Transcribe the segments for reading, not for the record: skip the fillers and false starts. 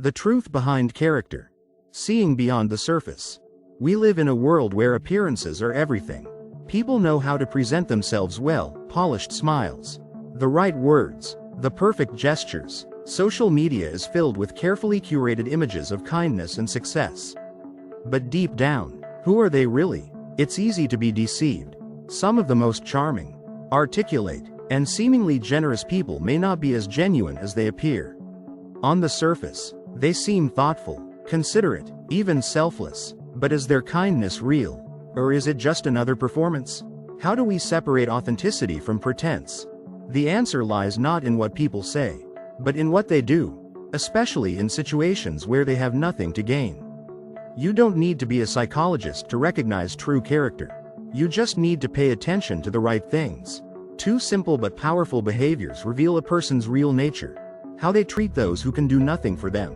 The truth behind character. Seeing beyond the surface. We live in a world where appearances are everything. People know how to present themselves well, polished smiles, the right words, the perfect gestures. Social media is filled with carefully curated images of kindness and success. But deep down, who are they really? It's easy to be deceived. Some of the most charming, articulate, and seemingly generous people may not be as genuine as they appear. On the surface, they seem thoughtful, considerate, even selfless. But is their kindness real? Or is it just another performance? How do we separate authenticity from pretense? The answer lies not in what people say, but in what they do, especially in situations where they have nothing to gain. You don't need to be a psychologist to recognize true character. You just need to pay attention to the right things. Two simple but powerful behaviors reveal a person's real nature: how they treat those who can do nothing for them,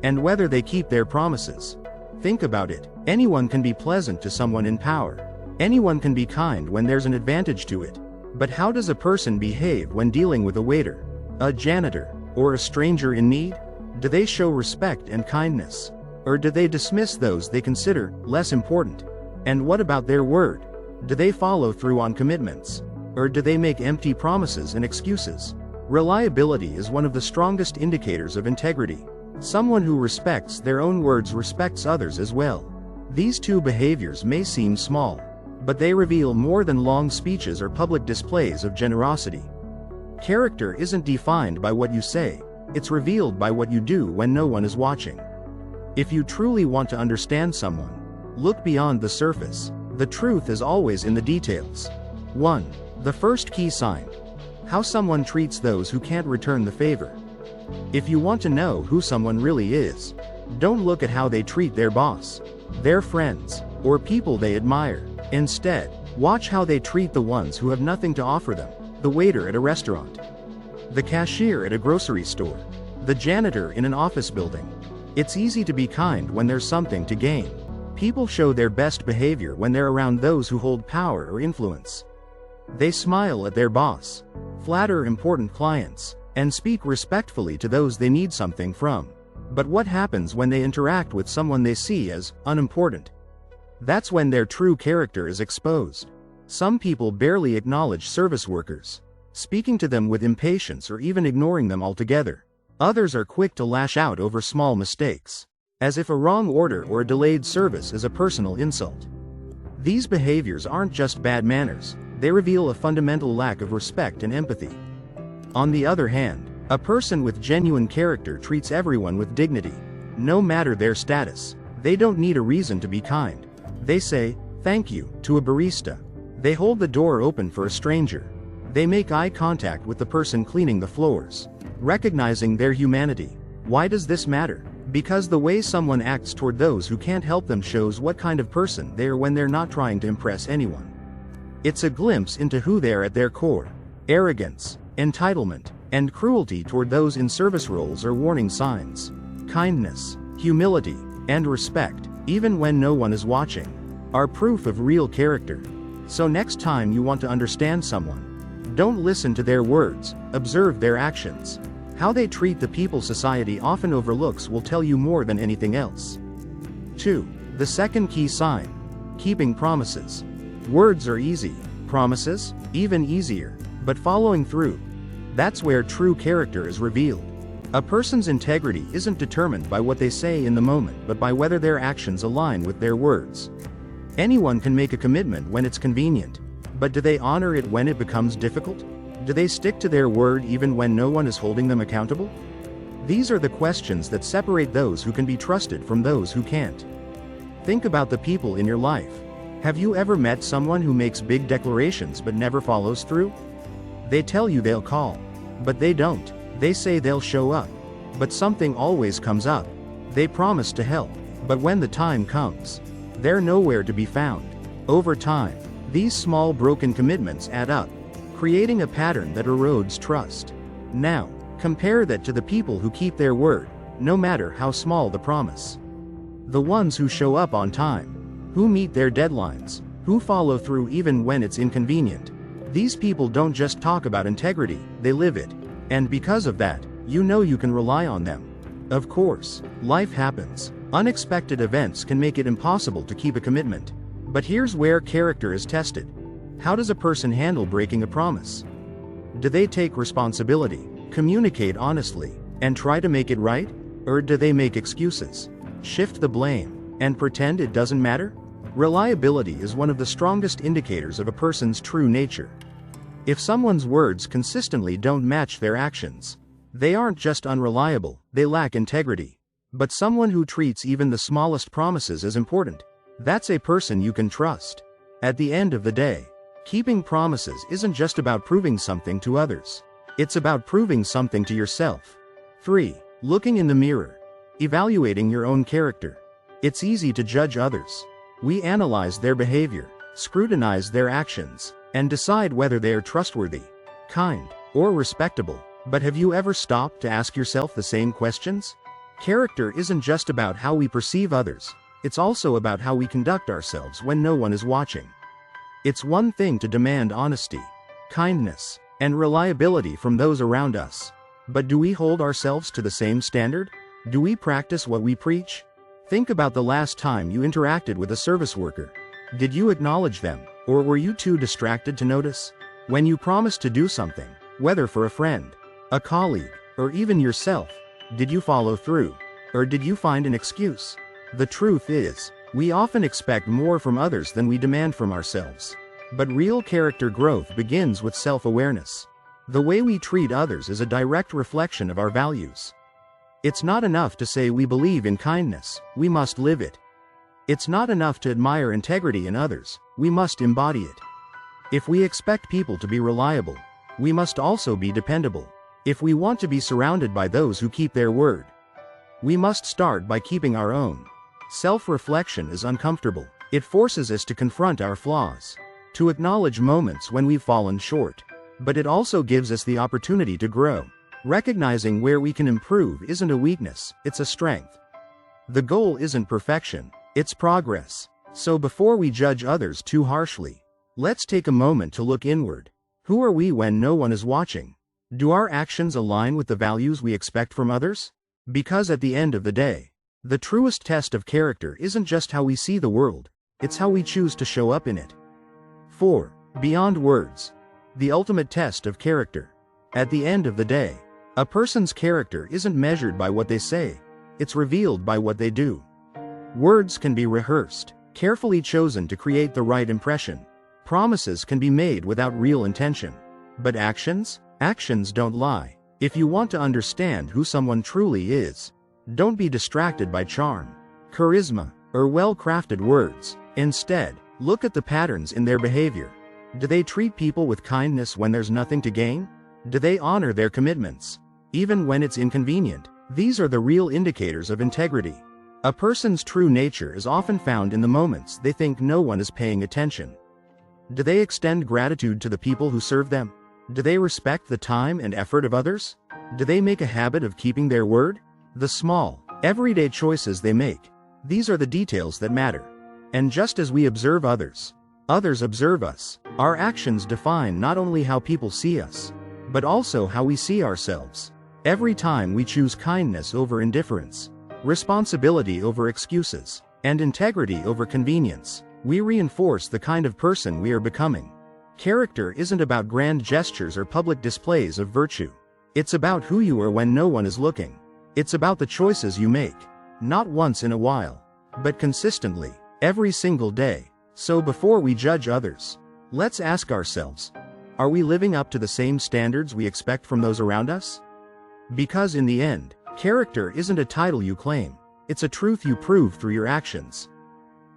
and whether they keep their promises. Think about it. Anyone can be pleasant to someone in power. Anyone can be kind when there's an advantage to it. But how does a person behave when dealing with a waiter, a janitor, or a stranger in need? Do they show respect and kindness? Or do they dismiss those they consider less important? And what about their word? Do they follow through on commitments? Or do they make empty promises and excuses? Reliability is one of the strongest indicators of integrity. Someone who respects their own words respects others as well. These two behaviors may seem small, but they reveal more than long speeches or public displays of generosity. Character isn't defined by what you say, it's revealed by what you do when no one is watching. If you truly want to understand someone, look beyond the surface. The truth is always in the details. 1. The first key sign: how someone treats those who can't return the favor. If you want to know who someone really is, don't look at how they treat their boss, their friends, or people they admire. Instead, watch how they treat the ones who have nothing to offer them: the waiter at a restaurant, the cashier at a grocery store, the janitor in an office building. It's easy to be kind when there's something to gain. People show their best behavior when they're around those who hold power or influence. They smile at their boss, flatter important clients, and speak respectfully to those they need something from. But what happens when they interact with someone they see as unimportant? That's when their true character is exposed. Some people barely acknowledge service workers, speaking to them with impatience or even ignoring them altogether. Others are quick to lash out over small mistakes, as if a wrong order or a delayed service is a personal insult. These behaviors aren't just bad manners, they reveal a fundamental lack of respect and empathy. On the other hand, a person with genuine character treats everyone with dignity, no matter their status. They don't need a reason to be kind. They say, "Thank you," to a barista. They hold the door open for a stranger. They make eye contact with the person cleaning the floors, recognizing their humanity. Why does this matter? Because the way someone acts toward those who can't help them shows what kind of person they are when they're not trying to impress anyone. It's a glimpse into who they are at their core. Arrogance, entitlement, and cruelty toward those in service roles are warning signs. Kindness, humility, and respect, even when no one is watching, are proof of real character. So next time you want to understand someone, don't listen to their words, observe their actions. How they treat the people society often overlooks will tell you more than anything else. 2. The second key sign: keeping promises. Words are easy, promises, even easier, but following through, that's where true character is revealed. A person's integrity isn't determined by what they say in the moment, but by whether their actions align with their words. Anyone can make a commitment when it's convenient, but do they honor it when it becomes difficult? Do they stick to their word even when no one is holding them accountable? These are the questions that separate those who can be trusted from those who can't. Think about the people in your life. Have you ever met someone who makes big declarations but never follows through? They tell you they'll call, but they don't. They say they'll show up, but something always comes up. They promise to help, but when the time comes, they're nowhere to be found. Over time, these small broken commitments add up, creating a pattern that erodes trust. Now, compare that to the people who keep their word, no matter how small the promise. The ones who show up on time, who meet their deadlines, who follow through even when it's inconvenient. These people don't just talk about integrity, they live it. And because of that, you know you can rely on them. Of course, life happens. Unexpected events can make it impossible to keep a commitment. But here's where character is tested. How does a person handle breaking a promise? Do they take responsibility, communicate honestly, and try to make it right? Or do they make excuses, shift the blame, and pretend it doesn't matter? Reliability is one of the strongest indicators of a person's true nature. If someone's words consistently don't match their actions, they aren't just unreliable, they lack integrity. But someone who treats even the smallest promises as important, that's a person you can trust. At the end of the day, keeping promises isn't just about proving something to others. It's about proving something to yourself. 3. Looking in the mirror. Evaluating your own character. It's easy to judge others. We analyze their behavior, scrutinize their actions, and decide whether they are trustworthy, kind, or respectable. But have you ever stopped to ask yourself the same questions? Character isn't just about how we perceive others, it's also about how we conduct ourselves when no one is watching. It's one thing to demand honesty, kindness, and reliability from those around us. But do we hold ourselves to the same standard? Do we practice what we preach? Think about the last time you interacted with a service worker. Did you acknowledge them, or were you too distracted to notice? When you promised to do something, whether for a friend, a colleague, or even yourself, did you follow through? Or did you find an excuse? The truth is, we often expect more from others than we demand from ourselves. But real character growth begins with self-awareness. The way we treat others is a direct reflection of our values. It's not enough to say we believe in kindness, we must live it. It's not enough to admire integrity in others, we must embody it. If we expect people to be reliable, we must also be dependable. If we want to be surrounded by those who keep their word, we must start by keeping our own. Self-reflection is uncomfortable. It forces us to confront our flaws, to acknowledge moments when we've fallen short. But it also gives us the opportunity to grow. Recognizing where we can improve isn't a weakness, it's a strength. The goal isn't perfection, it's progress. So before we judge others too harshly, let's take a moment to look inward. Who are we when no one is watching? Do our actions align with the values we expect from others? Because at the end of the day, the truest test of character isn't just how we see the world, it's how we choose to show up in it. 4. Beyond words. The ultimate test of character. At the end of the day, a person's character isn't measured by what they say, it's revealed by what they do. Words can be rehearsed, carefully chosen to create the right impression. Promises can be made without real intention. But actions? Actions don't lie. If you want to understand who someone truly is, don't be distracted by charm, charisma, or well-crafted words. Instead, look at the patterns in their behavior. Do they treat people with kindness when there's nothing to gain? Do they honor their commitments, even when it's inconvenient? These are the real indicators of integrity. A person's true nature is often found in the moments they think no one is paying attention. Do they extend gratitude to the people who serve them? Do they respect the time and effort of others? Do they make a habit of keeping their word? The small, everyday choices they make. These are the details that matter. And just as we observe others, others observe us. Our actions define not only how people see us, but also how we see ourselves. Every time we choose kindness over indifference, responsibility over excuses, and integrity over convenience, we reinforce the kind of person we are becoming. Character isn't about grand gestures or public displays of virtue. It's about who you are when no one is looking. It's about the choices you make, not once in a while, but consistently, every single day. So before we judge others, let's ask ourselves, are we living up to the same standards we expect from those around us? Because in the end, character isn't a title you claim, it's a truth you prove through your actions.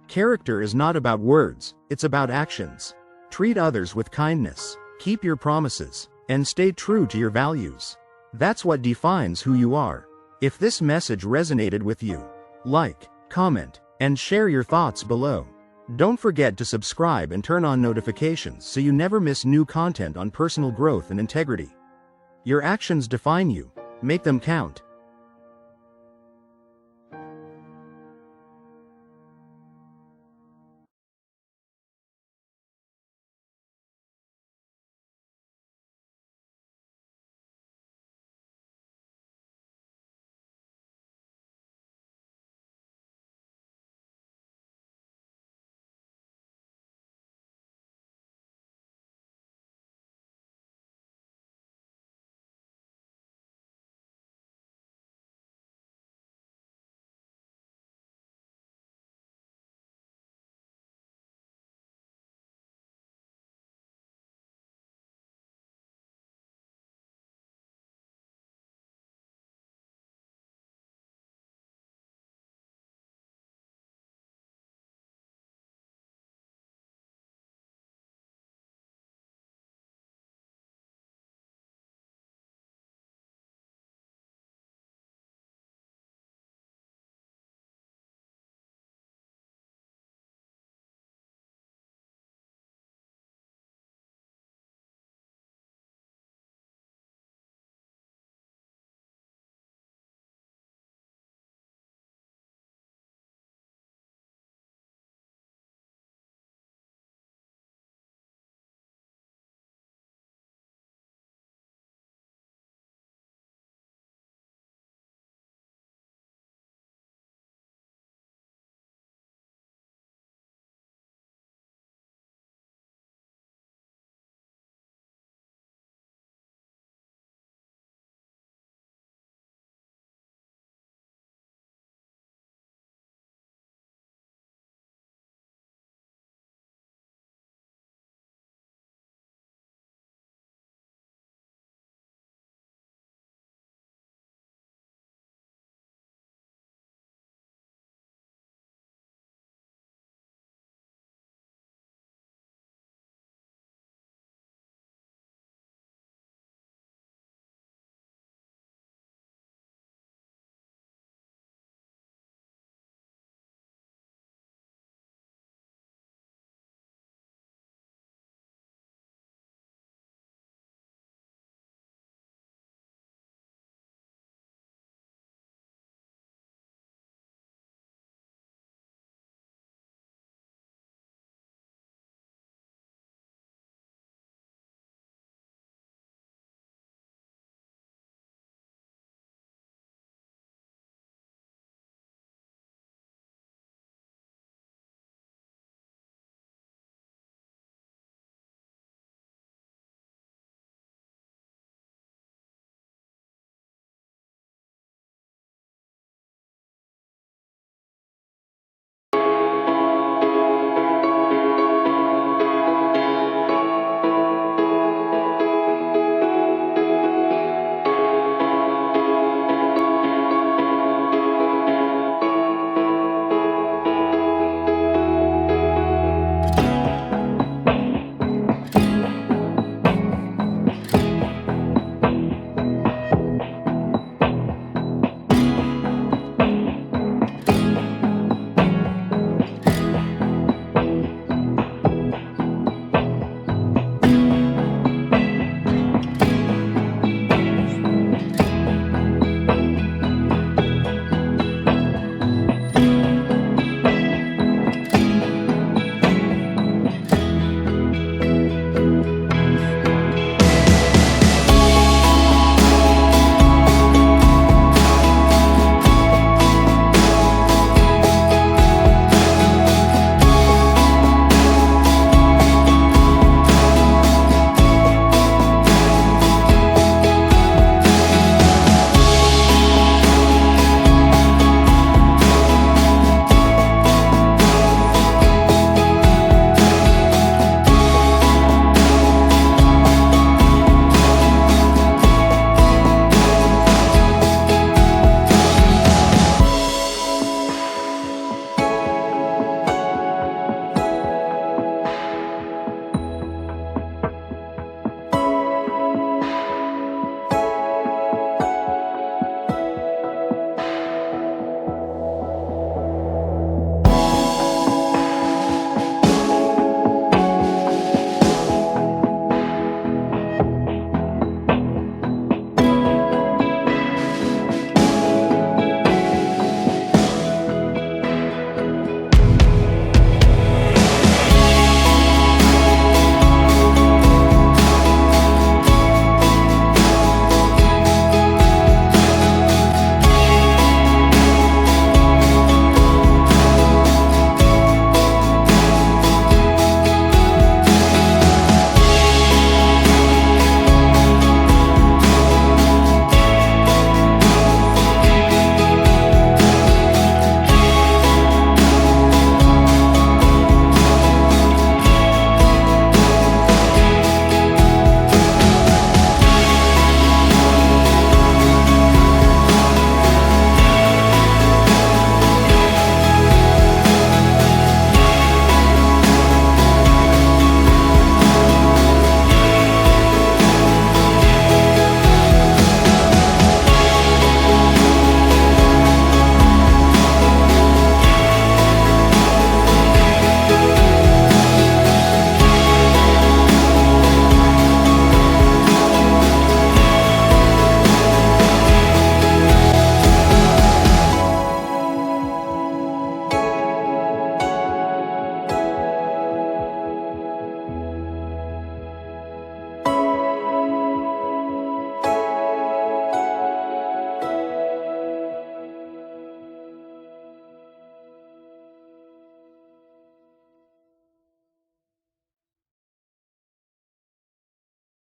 Character is not about words, it's about actions. Treat others with kindness, keep your promises, and stay true to your values. That's what defines who you are. If this message resonated with you, like, comment, and share your thoughts below. Don't forget to subscribe and turn on notifications so you never miss new content on personal growth and integrity. Your actions define you. Make them count.